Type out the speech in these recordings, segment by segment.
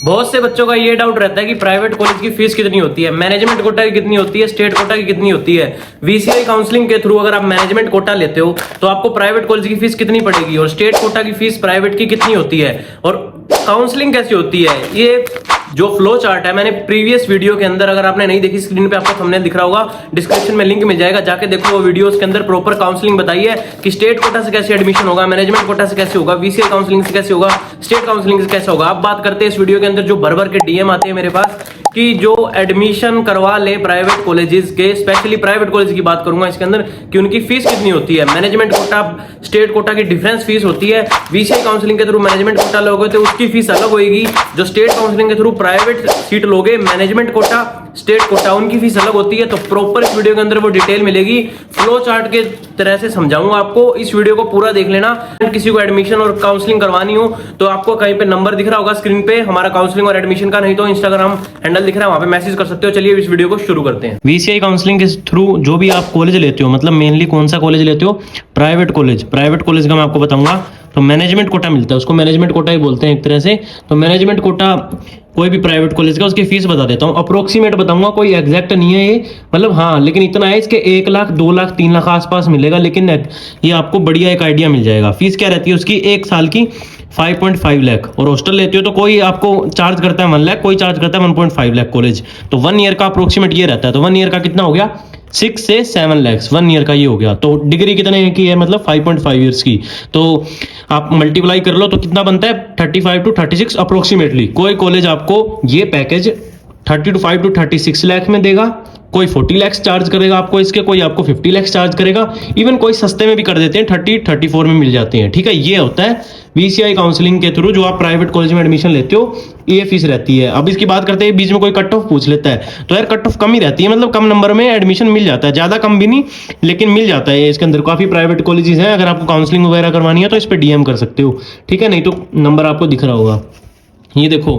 बहुत से बच्चों का ये डाउट रहता है कि प्राइवेट कॉलेज की फीस कितनी होती है, मैनेजमेंट कोटा की कितनी होती है, स्टेट कोटा की कितनी होती है। वीसीआई काउंसलिंग के थ्रू अगर आप मैनेजमेंट कोटा लेते हो तो आपको प्राइवेट कॉलेज की फीस कितनी पड़ेगी और स्टेट कोटा की फीस प्राइवेट की कितनी होती है और काउंसलिंग कैसी होती है। ये जो फ्लो चार्ट है मैंने प्रीवियस वीडियो के अंदर, अगर आपने नहीं देखी, स्क्रीन पे आपको थंबनेल दिख रहा होगा, डिस्क्रिप्शन में लिंक मिल जाएगा, जाके देखो वो वीडियो। के अंदर प्रॉपर काउंसलिंग बताई है कि स्टेट कोटा से कैसे एडमिशन होगा, मैनेजमेंट कोटा से कैसे होगा, वीसीआई काउंसलिंग से कैसे होगा, स्टेट काउंसलिंग से कैसे होगा। अब बात करते हैं इस वीडियो के अंदर जो भर भर के डीएम आते हैं मेरे पास कि जो एडमिशन करवा ले प्राइवेट कॉलेजेस के, स्पेशली प्राइवेट कॉलेज की बात करूंगा इसके अंदर, कि उनकी फीस कितनी होती है। मैनेजमेंट कोटा स्टेट कोटा की डिफरेंस फीस होती है। वीसीआई काउंसलिंग के थ्रू मैनेजमेंट कोटा लोगे तो उसकी फीस अलग होगी। जो स्टेट काउंसलिंग के थ्रू प्राइवेट सीट लोगे, मैनेजमेंट कोटा, स्टेट कोटा, उनकी फीस अलग होती है। तो प्रॉपर इस वीडियो के अंदर वो डिटेल मिलेगी, फ्लो चार्ट के तरह से समझाऊंगा आपको। इस वीडियो को पूरा देख लेना। किसी को एडमिशन और काउंसलिंग करवानी हो तो आपको कहीं पे नंबर दिख रहा होगा स्क्रीन पे हमारा काउंसलिंग और एडमिशन का, नहीं तो इंस्टाग्राम हैंडल दिख रहा है, वहां पे मैसेज कर सकते हो। चलिए इस वीडियो को शुरू करते हैं। वीसीआई काउंसलिंग के थ्रू जो भी आप कॉलेज लेते हो, मतलब मेनली कौन सा कॉलेज लेते हो, प्राइवेट कॉलेज का मैं आपको बताऊंगा। तो मैनेजमेंट कोटा मिलता है, उसको मैनेजमेंट कोटा ही बोलते हैं एक तरह से। तो मैनेजमेंट कोटा कोई भी प्राइवेट कॉलेज का, उसकी फीस बता देता हूँ, अप्रोक्सीमेट बताऊंगा, कोई एग्जैक्ट नहीं है ये, मतलब हाँ, लेकिन इतना है इसके 1 लाख 2 लाख 3 लाख आसपास मिलेगा, लेकिन ये आपको बढ़िया एक आइडिया मिल जाएगा। फीस क्या रहती है उसकी, 1 साल की 5.5 लाख, और हॉस्टल लेते हो तो कोई आपको चार्ज करता है 1 लाख, कोई चार्ज करता है 1.5 लाख कॉलेज। तो 1 ईयर का अप्रोक्सीमेट ये रहता है। तो 1 ईयर का कितना हो गया, 6 से 7 लाख 1 ईयर का ये हो गया। तो डिग्री कितने की है, मतलब 5.5 ईयर्स की। तो आप मल्टीप्लाई कर लो तो कितना बनता है, 35 to 36 अप्रोक्सीमेटली। कोई कॉलेज आपको ये पैकेज 35 to 36 लाख में देगा, कोई 40 लाख चार्ज करेगा आपको इसके, कोई आपको 50 लाख चार्ज करेगा, इवन कोई सस्ते में भी कर देते हैं, 30-34 में मिल जाते हैं। ठीक है, ये होता है वीसीआई काउंसलिंग के थ्रू जो आप प्राइवेट कॉलेज में एडमिशन लेते हो, ये फीस रहती है। अब इसकी बात करते हैं, बीच में कोई कट ऑफ पूछ लेता है तो यार कट ऑफ कम ही रहती है, मतलब कम नंबर में एडमिशन मिल जाता है, ज्यादा कम भी नहीं लेकिन मिल जाता है। इसके अंदर काफी प्राइवेट कॉलेजेस हैं, अगर आपको काउंसलिंग वगैरह करवानी है तो इस पर डीएम कर सकते हो। ठीक है, नहीं तो नंबर आपको दिख रहा होगा। ये देखो,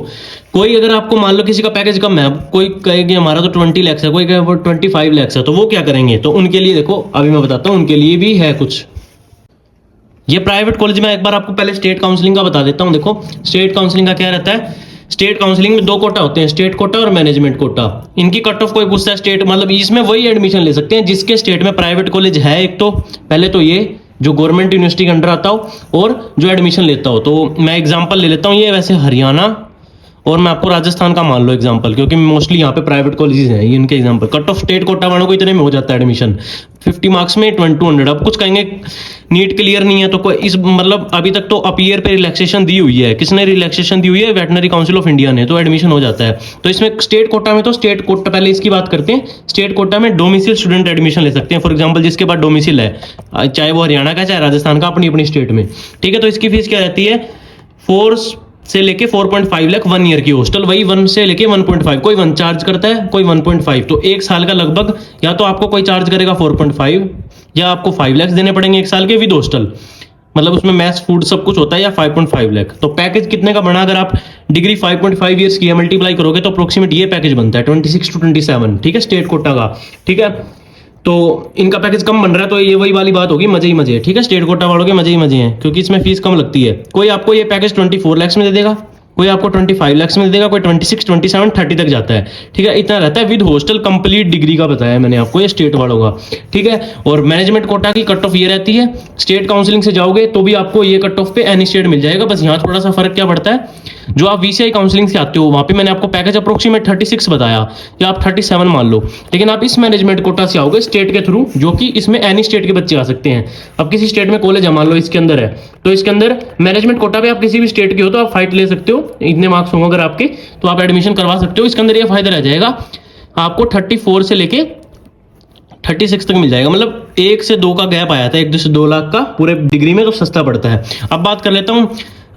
कोई अगर आपको मान लो किसी का पैकेज कम है, कोई कहे कि हमारा तो 20 लाख है, कोई कहे 25 लाख है, तो वो क्या करेंगे, तो उनके लिए देखो अभी मैं बताता हूँ, उनके लिए भी है कुछ। ये प्राइवेट कॉलेज में एक बार आपको पहले स्टेट काउंसलिंग का बता देता हूँ। देखो स्टेट काउंसलिंग का क्या रहता है, स्टेट काउंसलिंग में 2 कोटा होते हैं, स्टेट कोटा और मैनेजमेंट कोटा। इनकी कट ऑफ कोई पूछता है स्टेट, मतलब इसमें वही एडमिशन ले सकते हैं जिसके स्टेट में प्राइवेट कॉलेज है। एक तो पहले तो ये जो गवर्नमेंट यूनिवर्सिटी के अंडर आता हो और जो एडमिशन लेता हो। तो मैं एग्जांपल ले लेता हूँ, ये वैसे हरियाणा और मैं आपको राजस्थान का मान लो एग्जांपल, क्योंकि मोस्टली यहाँ पे प्राइवेट कॉलेजेस हैं, ये इनके example. Cut off state quota वालों को इतने में हो जाता है एडमिशन, 50 मार्क्स में 200। अब कुछ कहेंगे नीट क्लियर नहीं है तो कोई इस, मतलब अभी तक तो अपीयर पे रिलैक्सेशन दी हुई है। किसने रिलैक्सेशन दी हुई है, वेटनरी काउंसिल ऑफ इंडिया ने, तो एडमिशन हो जाता है। तो इसमें स्टेट कोटा में, तो स्टेट कोटा पहले इसकी बात करते हैं। स्टेट कोटा में डोमिसिल स्टूडेंट एडमिशन ले सकते हैं, फॉर एग्जाम्पल जिसके पास डोमिसिल है, चाहे वो हरियाणा का चाहे राजस्थान का, अपनी अपनी स्टेट में। ठीक है, तो इसकी फीस क्या रहती है, 4 से लेके 4.5 लाख 1 ईयर की हॉस्टल, वही 1 से लेके 1.5, कोई 1 चार्ज करता है, कोई 1.5। तो 1 साल का लगभग या तो आपको कोई चार्ज करेगा 4.5 या आपको 5 लाख देने पड़ेंगे 1 साल के विद हॉस्टल, मतलब उसमें मैथ्स फूड सब कुछ होता है, या 5.5 लाख। तो पैकेज कितने का बना, अगर आप डिग्री 5.5 ईयर्स की मल्टीप्लाई करोगे तो अप्रोक्सीमेट ये पैकेज बनता है 26 to 27। ठीक है, स्टेट कोटा का। ठीक है, तो इनका पैकेज कम बन रहा है, तो ये वही वाली बात होगी, मजे ही मजे। ठीक है, स्टेट कोटा वालों के मजे ही मजे हैं, क्योंकि इसमें फीस कम लगती है। कोई आपको ये पैकेज 24 लाख में दे देगा, कोई आपको 25 लाख में दे देगा, कोई 26, 27, 30 तक जाता है। ठीक है, इतना रहता है विद हॉस्टल, कंप्लीट डिग्री का बताया मैंने आपको, ये स्टेट वालों का। ठीक है, और मैनेजमेंट कोटा की कट ऑफ ये रहती है, स्टेट काउंसलिंग से जाओगे तो भी आपको ये कट ऑफ पे एनी स्टेट मिल जाएगा। बस यहाँ थोड़ा सा फर्क क्या पड़ता है, जो आप वीसीआई काउंसलिंग से आते हो वहां पे मैंने आपको पैकेज अप्रोक्सीमेट 36 बताया, या आप 37 मान लो, लेकिन आप इस मैनेजमेंट कोटा से आओगे स्टेट के थ्रू, जो कि इसमें एनी स्टेट के बच्चे आ सकते हैं। अब किसी स्टेट में कॉलेज है, मान लो इसके अंदर है, तो इसके अंदर मैनेजमेंट कोटा पे आप किसी भी स्टेट के हो तो आप फाइट ले सकते हो, इतने मार्क्स होंगे अगर आपके, तो आप एडमिशन करवा सकते हो। इसके अंदर ये फायदा रह जाएगा, आपको 34 से लेके 36 तक मिल जाएगा, मतलब 1 से 2 का गैप आया था, 1 से 2 लाख का पूरे डिग्री में, तो सस्ता पड़ता है। अब बात कर लेता हूँ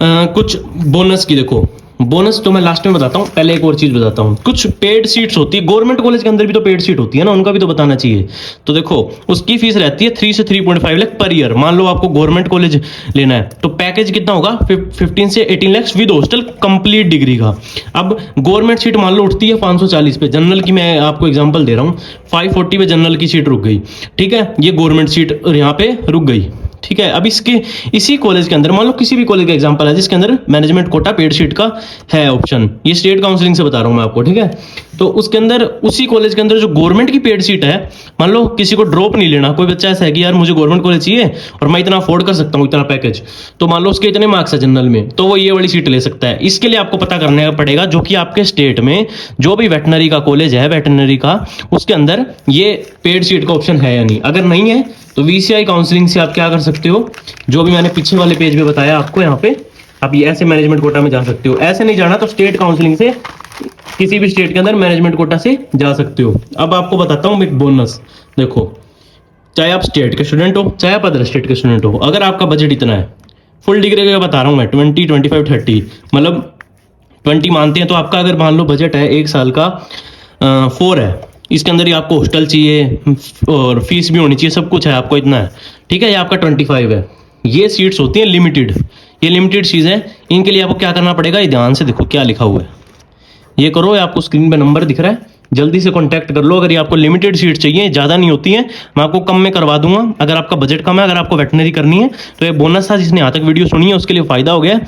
कुछ बोनस की। देखो बोनस तो मैं लास्ट में बताता हूँ, पहले एक और चीज बताता हूँ। कुछ पेड सीट्स होती है गवर्नमेंट कॉलेज के अंदर भी, तो पेड सीट होती है ना, उनका भी तो बताना चाहिए। तो देखो उसकी फीस रहती है 3 से 3.5 लाख पर ईयर। मान लो आपको गवर्नमेंट कॉलेज लेना है तो पैकेज कितना होगा, 15 से 18 lakh with hostel complete degree का। अब गवर्नमेंट सीट मान लो उठती है 540 पे, जनरल की मैं आपको एग्जाम्पल दे रहा हूँ, 540 पे जनरल की सीट रुक गई। ठीक है, ये गवर्नमेंट सीट यहाँ पे रुक गई। ठीक है। अब इसके इसी कॉलेज के अंदर मान लो किसी भी कॉलेज का एग्जांपल है जिसके अंदर मैनेजमेंट कोटा पेड सीट का है ऑप्शन, ये स्टेट काउंसलिंग से बता रहा हूं मैं आपको, ठीक है। तो उसके अंदर उसी कॉलेज के अंदर जो गवर्नमेंट की पेड सीट है, मान लो किसी को ड्रॉप नहीं लेना, कोई बच्चा ऐसा है कि यार मुझे गवर्नमेंट कॉलेज चाहिए और मैं इतना अफोर्ड कर सकता हूँ इतना पैकेज, तो मान लो उसके इतने मार्क्स है जनरल में, तो वो ये वाली सीट ले सकता है। इसके लिए आपको पता करने पड़ेगा जो कि आपके स्टेट में जो भी वेटनरी का कॉलेज है वेटनरी का, उसके अंदर ये पेड सीट का ऑप्शन है या नहीं। अगर नहीं है तो वीसीआई काउंसलिंग से आप क्या कर सकते हो, जो भी मैंने पीछे वाले पेज पे बताया आपको, यहाँ पे आप ये ऐसे मैनेजमेंट कोटा में जा सकते हो। ऐसे नहीं जाना तो स्टेट काउंसलिंग से किसी भी स्टेट के अंदर मैनेजमेंट कोटा से जा सकते हो। अब आपको बताता हूँ एक बोनस, देखो चाहे आप स्टेट के स्टूडेंट हो चाहे आप अदर स्टेट के स्टूडेंट हो, अगर आपका बजट इतना है, फुल डिग्री का बता रहा हूँ मैं, 20, 25, 30 मतलब 20 मानते हैं, तो आपका अगर मान लो बजट है एक साल का 4 है, इसके अंदर ही आपको हॉस्टल चाहिए और फीस भी होनी चाहिए, सब कुछ है, आपको इतना है, ठीक है। ये आपका 25 है। ये सीट्स होती हैं लिमिटेड, ये लिमिटेड चीज़ है। इनके लिए आपको क्या करना पड़ेगा, ये ध्यान से देखो क्या लिखा हुआ है, ये करो, ये आपको स्क्रीन पे नंबर दिख रहा है, जल्दी से कांटेक्ट कर लो। अगर ये आपको लिमिटेड सीट चाहिए, ज़्यादा नहीं होती है, मैं आपको कम में करवा दूंगा। अगर आपका बजट कम है, अगर आपको वेटनरी करनी है, तो ये बोनस था। जिसने यहाँ तक वीडियो सुनी है उसके लिए फायदा हो गया।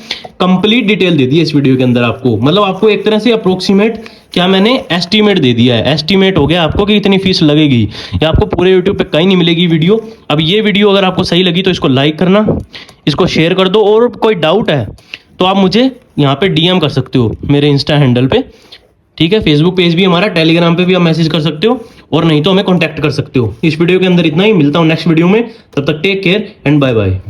कंप्लीट डिटेल दे दी है इस वीडियो के अंदर आपको, मतलब आपको एक तरह से अप्रोक्सीमेट क्या मैंने एस्टीमेट दे दिया है, एस्टीमेट हो गया आपको कि इतनी फीस लगेगी। ये आपको पूरे यूट्यूब पे कहीं नहीं मिलेगी वीडियो। अब ये वीडियो अगर आपको सही लगी तो इसको लाइक करना, इसको शेयर कर दो, और कोई डाउट है तो आप मुझे यहाँ पे डीएम कर सकते हो मेरे इंस्टा हैंडल पे, ठीक है। फेसबुक पेज भी हमारा, टेलीग्राम पे भी आप मैसेज कर सकते हो, और नहीं तो हमें कांटेक्ट कर सकते हो। इस वीडियो के अंदर इतना ही, मिलता हूँ नेक्स्ट वीडियो में, तब तक take care and bye bye.